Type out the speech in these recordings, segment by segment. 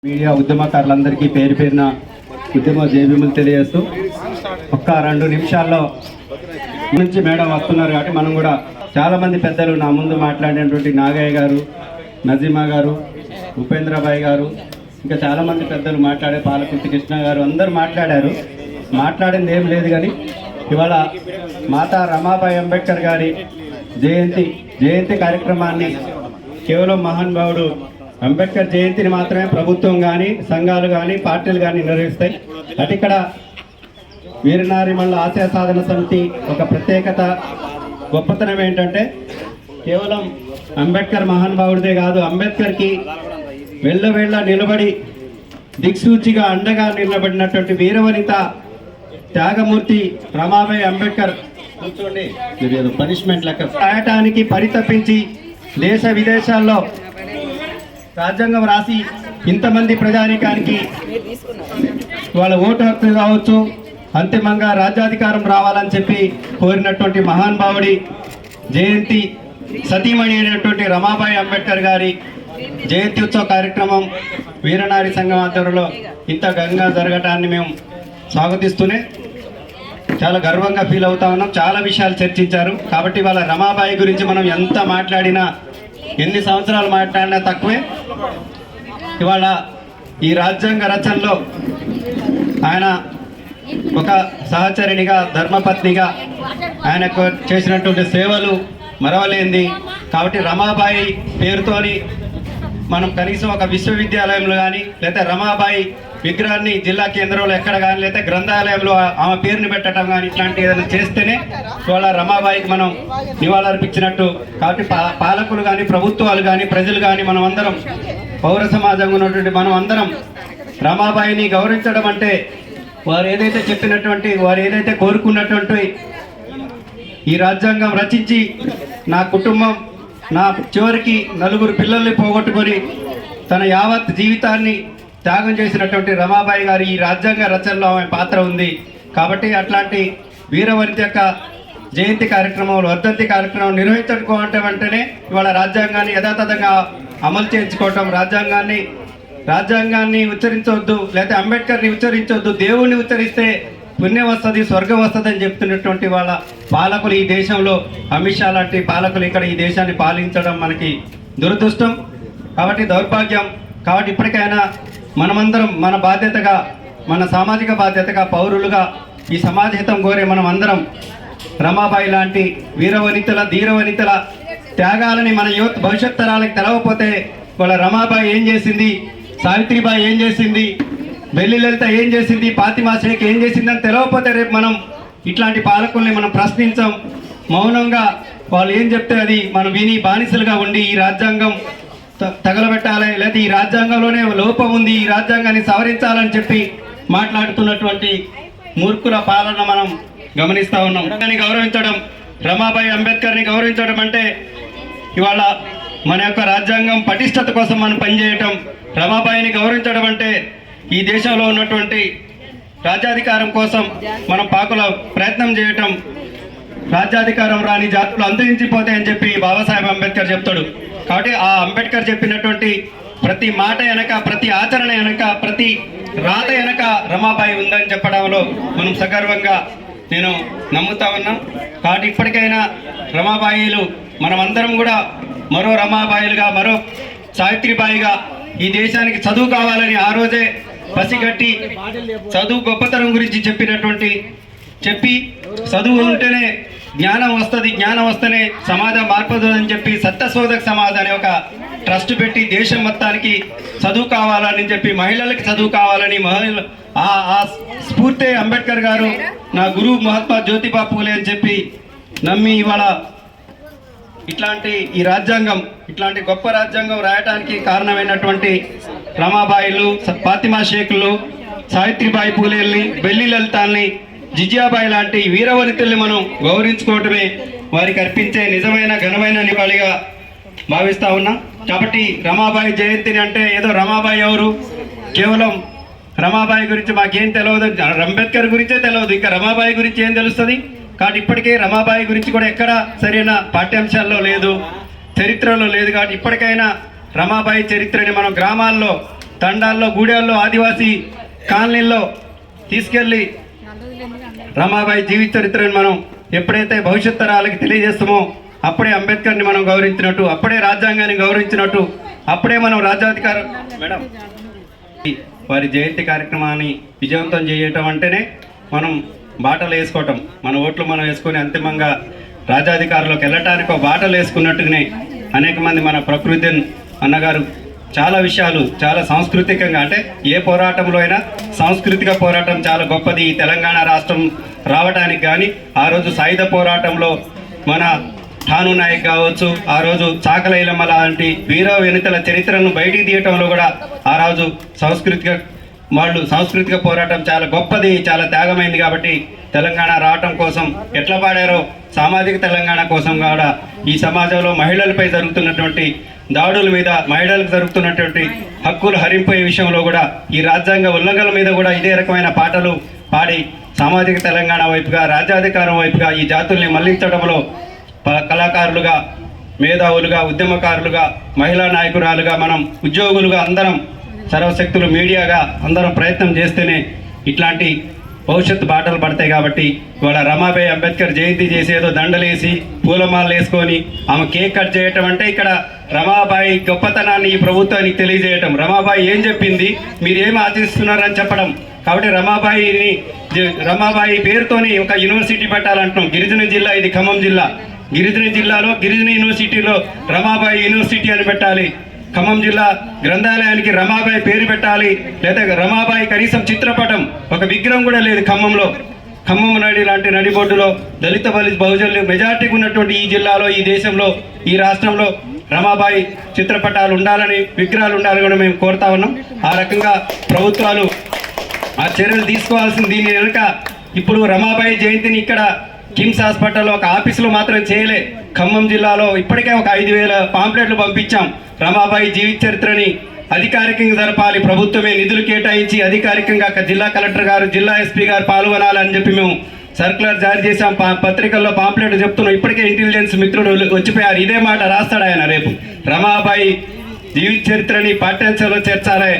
Media ఉద్యమకారులందరికీ పేరు పేరున ఉద్యమ జయభీములు తెలియజేస్తూ ఒక్క 2 నిమిషాల్లో నుంచి మేడం వస్తున్నారు కాబట్టి మనం కూడా చాలామంది పెద్దలు నా ముందు మాట్లాడినటువంటి నాగయ్య గారు, నజీమా గారు, ఉపేంద్రబాయ్ గారు, ఇంకా చాలామంది పెద్దలు మాట్లాడే పాలకుర్తి కృష్ణ గారు అందరూ మాట్లాడారు. మాట్లాడింది ఏం లేదు కానీ ఇవాళ మాతా రమాబాయి అంబేద్కర్ గారి జయంతి కార్యక్రమాన్ని కేవలం మహానుభావుడు అంబేద్కర్ జయంతిని మాత్రమే ప్రభుత్వం కానీ సంఘాలు కానీ పార్టీలు కానీ నిర్వహిస్తాయి. అటు ఇక్కడ వీరనారిమల్ల ఆశయ సాధన సమితి ఒక ప్రత్యేకత గొప్పతనం ఏంటంటే కేవలం అంబేద్కర్ మహానుభావుడిదే కాదు, అంబేద్కర్కి వెళ్ళ నిలబడి దిక్సూచిగా అండగా నిలబడినటువంటి వీరవనిత త్యాగమూర్తి రమాబాయి అంబేద్కర్ కూర్చోండి మీరు ఏదో పనిష్మెంట్ లెక్క రాయటానికి పరితపించి దేశ విదేశాల్లో రాజ్యాంగం రాసి ఇంతమంది ప్రజానీకానికి వాళ్ళ ఓటు హక్కు కావచ్చు, అంతిమంగా రాజ్యాధికారం రావాలని చెప్పి కోరినటువంటి మహానుభావుడి జయంతి సతీమణి అయినటువంటి రమాబాయి అంబేద్కర్ గారి జయంతి ఉత్సవ కార్యక్రమం వీరనారి సంఘం ఆధ్వర్యంలో ఇంత ఘనంగా జరగటాన్ని మేము స్వాగతిస్తూనే చాలా గర్వంగా ఫీల్ అవుతా ఉన్నాం. చాలా విషయాలు చర్చించారు కాబట్టి వాళ్ళ రమాబాయి గురించి మనం ఎంత మాట్లాడినా, ఎన్ని సంవత్సరాలు మాట్లాడినా తక్కువే. ఇవాళ ఈ రాజ్యాంగ రచనలో ఆయన ఒక సహచరునిగా, ధర్మపత్నిగా ఆయనకు చేసినటువంటి సేవలు మరవలేంది. కాబట్టి రమాబాయి పేరుతోని మనం కనీసం ఒక విశ్వవిద్యాలయంలో కానీ లేదా రమాబాయి విగ్రహాన్ని జిల్లా కేంద్రంలో ఎక్కడ కానీ లేదా గ్రంథాలయంలో ఆమె పేరుని పెట్టడం కానీ ఇట్లాంటి ఏదైనా చేస్తేనే ఇవాళ రమాబాయికి మనం నివాళులర్పించినట్టు. కాబట్టి పాలకులు కానీ, ప్రభుత్వాలు కానీ, ప్రజలు కానీ, మనం అందరం పౌర సమాజంగా ఉన్నటువంటి మనం అందరం రమాబాయిని గౌరవించడం అంటే వారు ఏదైతే చెప్పినటువంటి, వారు ఏదైతే కోరుకున్నటువంటి ఈ రాజ్యాంగం రచించి నా కుటుంబం, నా చివరికి 4 పిల్లల్ని పోగొట్టుకొని తన యావత్ జీవితాన్ని త్యాగం చేసినటువంటి రమాబాయి గారి ఈ రాజ్యాంగ రచనలో ఆమె పాత్ర ఉంది. కాబట్టి అట్లాంటి వీరవనిత యొక్క జయంతి కార్యక్రమం, వర్ధంతి కార్యక్రమం నిర్వహించుకోవటం వెంటనే ఇవాళ రాజ్యాంగాన్ని యథాతథంగా అమలు చేయించుకోవటం, రాజ్యాంగాన్ని ఉచ్చరించవద్దు లేదా అంబేద్కర్ని ఉచ్చరించవద్దు, దేవుణ్ణి ఉచ్చరిస్తే పుణ్యం వస్తుంది, స్వర్గం వస్తుంది అని చెప్తున్నటువంటి వాళ్ళ పాలకులు ఈ దేశంలో, అమిత్ షా లాంటి పాలకులు ఇక్కడ ఈ దేశాన్ని పాలించడం మనకి దురదృష్టం, కాబట్టి దౌర్భాగ్యం. కాబట్టి ఇప్పటికైనా మనమందరం మన బాధ్యతగా, మన సామాజిక బాధ్యతగా, పౌరులుగా ఈ సమాజహితం కోరే మనం అందరం రమాబాయి లాంటి వీరవనితల, ధీరవనితల త్యాగాలని మన భవిష్యత్ తరాలకు తెలవకపోతే వాళ్ళ రమాబాయి ఏం చేసింది, సావిత్రిబాయి ఏం చేసింది, బెల్లి లలిత ఏం చేసింది, ఫాతిమా షేక్ ఏం చేసిందని తెలవకపోతే రేపు మనం ఇట్లాంటి పాలకుల్ని మనం ప్రశ్నించాం. మౌనంగా వాళ్ళు ఏం చెప్తే అది మనం విని బానిసలుగా ఉండి ఈ రాజ్యాంగం తగలబెట్టాలి లేదా ఈ రాజ్యాంగంలోనే లోపం ఉంది, ఈ రాజ్యాంగాన్ని సవరించాలని చెప్పి మాట్లాడుతున్నటువంటి మూర్ఖుల పాలన మనం గమనిస్తూ ఉన్నాం. గౌరవించడం, రమాబాయి అంబేద్కర్ని గౌరవించడం అంటే ఇవాళ మన యొక్క రాజ్యాంగం పటిష్టత కోసం మనం పనిచేయటం, రమాబాయిని గౌరవించడం అంటే ఈ దేశంలో ఉన్నటువంటి రాజ్యాధికారం కోసం మనం పాకుల ప్రయత్నం చేయటం, రాజ్యాధికారం రాని జాతులు అంతరించిపోతాయని చెప్పి బాబాసాహెబ్ అంబేద్కర్ చెప్తాడు. కాబట్టి ఆ అంబేద్కర్ చెప్పినటువంటి ప్రతి మాట వెనక, ప్రతి ఆచరణ వెనక, ప్రతి రాత వెనక రమాబాయి ఉందని చెప్పడంలో మనం సగర్వంగా నేను నమ్ముతా ఉన్నా. కాబట్టి ఇప్పటికైనా రమాబాయిలు మనమందరం కూడా మరో రమాబాయిలుగా, మరో సావిత్రిబాయిగా ఈ దేశానికి చదువు కావాలని ఆ రోజే పసిగట్టి చదువు గొప్పతనం గురించి చెప్పి చదువు ఉంటేనే జ్ఞానం వస్తుంది, జ్ఞానం వస్తేనే సమాజం మార్పుదని చెప్పి సత్యశోధక సమాజ్ అనే ఒక ట్రస్ట్ పెట్టి దేశం మొత్తానికి చదువు కావాలని చెప్పి, మహిళలకి చదువు కావాలని, ఆ స్ఫూర్తి అంబేద్కర్ గారు నా గురువు మహాత్మా జ్యోతిబా పూలే అని చెప్పి నమ్మి ఇవాళ ఇట్లాంటి గొప్ప రాజ్యాంగం రాయటానికి కారణమైనటువంటి రమాబాయిలు, ఫాతిమా షేక్లు, సావిత్రిబాయి పూలేల్ని, బెల్లి లలితాల్ని, జిజియాబాయి లాంటి వీరవనితుల్ని మనం గౌరవించుకోవటమే వారికి అర్పించే నిజమైన ఘనమైన నివాళిగా భావిస్తూ ఉన్నాం. కాబట్టి రమాబాయి జయంతిని అంటే ఏదో రమాబాయి ఎవరు, కేవలం రమాబాయి గురించి మాకేం తెలియదు, అంబేద్కర్ గురించే తెలియదు, ఇంకా రమాబాయి గురించి ఏం తెలుస్తుంది. కాబట్టి ఇప్పటికే రమాబాయి గురించి కూడా ఎక్కడ సరైన పాఠ్యాంశాల్లో లేదు, చరిత్రలో లేదు. కాబట్టి ఇప్పటికైనా రమాబాయి చరిత్రని మనం గ్రామాల్లో తండాల్లో గూడెల్లో ఆదివాసీ కాలనీల్లో తీసుకెళ్ళి రమాబాయి జీవిత చరిత్రను మనం ఎప్పుడైతే భవిష్యత్ తరాలకి తెలియజేస్తామో అప్పుడే అంబేద్కర్ని మనం గౌరవించినట్టు, అప్పుడే రాజ్యాంగాన్ని గౌరవించినట్టు, అప్పుడే మనం రాజ్యాధికారం మేడం వారి జయంతి కార్యక్రమాన్ని విజయవంతం చేయటం అంటేనే మనం బాటలు వేసుకోవటం, మన ఓట్లు మనం వేసుకొని అంతిమంగా రాజ్యాధికారంలోకి వెళ్ళటానికి ఒక బాటలు వేసుకున్నట్టుగానే అనేక మంది మన ప్రకృతి అన్నగారు చాలా విషయాలు చాలా సాంస్కృతికంగా, అంటే ఏ పోరాటంలో అయినా సాంస్కృతిక పోరాటం చాలా గొప్పది. ఈ తెలంగాణ రాష్ట్రం రావడానికి కానీ ఆ రోజు సాయుధ పోరాటంలో మన ఠాను నాయక్ కావచ్చు, ఆ రోజు చాకలైలమ్మ లాంటి వీర వెనుతల చరిత్రను బయటికి తీయటంలో కూడా ఆ రోజు సాంస్కృతిక పోరాటం చాలా గొప్పది, చాలా త్యాగమైంది. కాబట్టి తెలంగాణ రావటం కోసం ఎట్లా పాడారో సామాజిక తెలంగాణ కోసం కూడా ఈ సమాజంలో మహిళలపై జరుగుతున్నటువంటి దాడుల మీద, మహిళలకు జరుగుతున్నటువంటి హక్కులు హరింపోయే విషయంలో కూడా ఈ రాజ్యాంగ ఉల్లంఘనల మీద కూడా ఇదే రకమైన పాటలు పాడి సామాజిక తెలంగాణ వైపుగా, రాజ్యాధికారం వైపుగా ఈ జాతుల్ని మళ్లించడంలో కళాకారులుగా, మేధావులుగా, ఉద్యమకారులుగా, మహిళా నాయకురాలుగా, మనం ఉద్యోగులుగా అందరం సర్వశక్తులు మీడియాగా అందరం ప్రయత్నం చేస్తేనే ఇట్లాంటి భవిష్యత్తు బాటలు పడతాయి. కాబట్టి ఇవాళ రమాబాయి అంబేద్కర్ జయంతి చేసేదో దండలేసి పూలమాలలు వేసుకొని ఆమె కేక్ కట్ చేయటం అంటే ఇక్కడ రమాబాయి గొప్పతనాన్ని ఈ ప్రభుత్వానికి తెలియజేయటం, రమాబాయి ఏం చెప్పింది మీరు ఏం ఆచరిస్తున్నారని చెప్పడం. కాబట్టి రమాబాయి పేరుతోని ఒక యూనివర్సిటీ పెట్టాలంటున్నాం. గిరిజన జిల్లా ఇది, ఖమ్మం జిల్లా. గిరిజన జిల్లాలో గిరిజన యూనివర్సిటీలో రమాబాయి యూనివర్సిటీ అని పెట్టాలి. ఖమ్మం జిల్లా గ్రంథాలయానికి రమాబాయి పేరు పెట్టాలి. లేదా రమాబాయి కనీసం చిత్రపటం, ఒక విగ్రహం కూడా లేదు ఖమ్మంలో. ఖమ్మం నడి లాంటి నడిబొడ్డులో దళిత బహుజనులు మెజార్టీగా ఉన్నటువంటి ఈ జిల్లాలో, ఈ దేశంలో, ఈ రాష్ట్రంలో రమాబాయి చిత్రపటాలు ఉండాలని, విగ్రహాలు ఉండాలని కూడా మేము కోరుతా ఉన్నాం. ఆ రకంగా ప్రభుత్వాలు ఆ చర్యలు తీసుకోవాల్సింది. దీని వెనుక ఇప్పుడు రమాబాయి జయంతిని ఇక్కడ కిమ్స్ హాస్పిటల్లో ఒక ఆఫీసులో మాత్రం చేయలే. ఖమ్మం జిల్లాలో ఇప్పటికే ఒక 5,000 పాంప్లెట్లు పంపించాం. రమాబాయి జీవిత చరిత్రని అధికారికంగా జరపాలి, ప్రభుత్వమే నిధులు కేటాయించి అధికారికంగా జిల్లా కలెక్టర్ గారు, జిల్లా ఎస్పీ గారు పాల్గొనాలని చెప్పి మేము సర్క్యులర్ జారీ చేసాం. పత్రికల్లో పాంప్లెట్ చెప్తున్నాం. ఇప్పటికే ఇంటెలిజెన్స్ మిత్రుడు వచ్చిపోయారు, ఇదే మాట రాస్తాడు ఆయన రేపు. రమాబాయి జీవిత చరిత్రని పాఠ్యాంశాల్లో చేర్చాలి.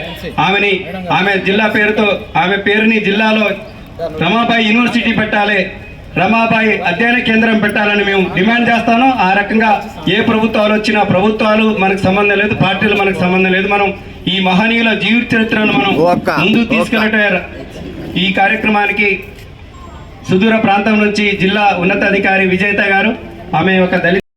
ఆమె జిల్లా పేరుతో, ఆమె పేరుని జిల్లాలో రమాబాయి యూనివర్సిటీ పెట్టాలి, రమాబాయి అధ్యయన కేంద్రం పెట్టాలని మేము డిమాండ్ చేస్తాను. ఆ రకంగా ఏ ప్రభుత్వాలు వచ్చినా, ప్రభుత్వాలు మనకు సంబంధం లేదు, పార్టీలు మనకు సంబంధం లేదు. మనం ఈ మహనీయుల జీవిత చరిత్రను మనం ముందుకు తీసుకెళ్ళటం. ఈ కార్యక్రమానికి సుదూర ప్రాంతం నుంచి జిల్లా ఉన్నతాధికారి విజేత గారు, ఆమె ఒక దళిత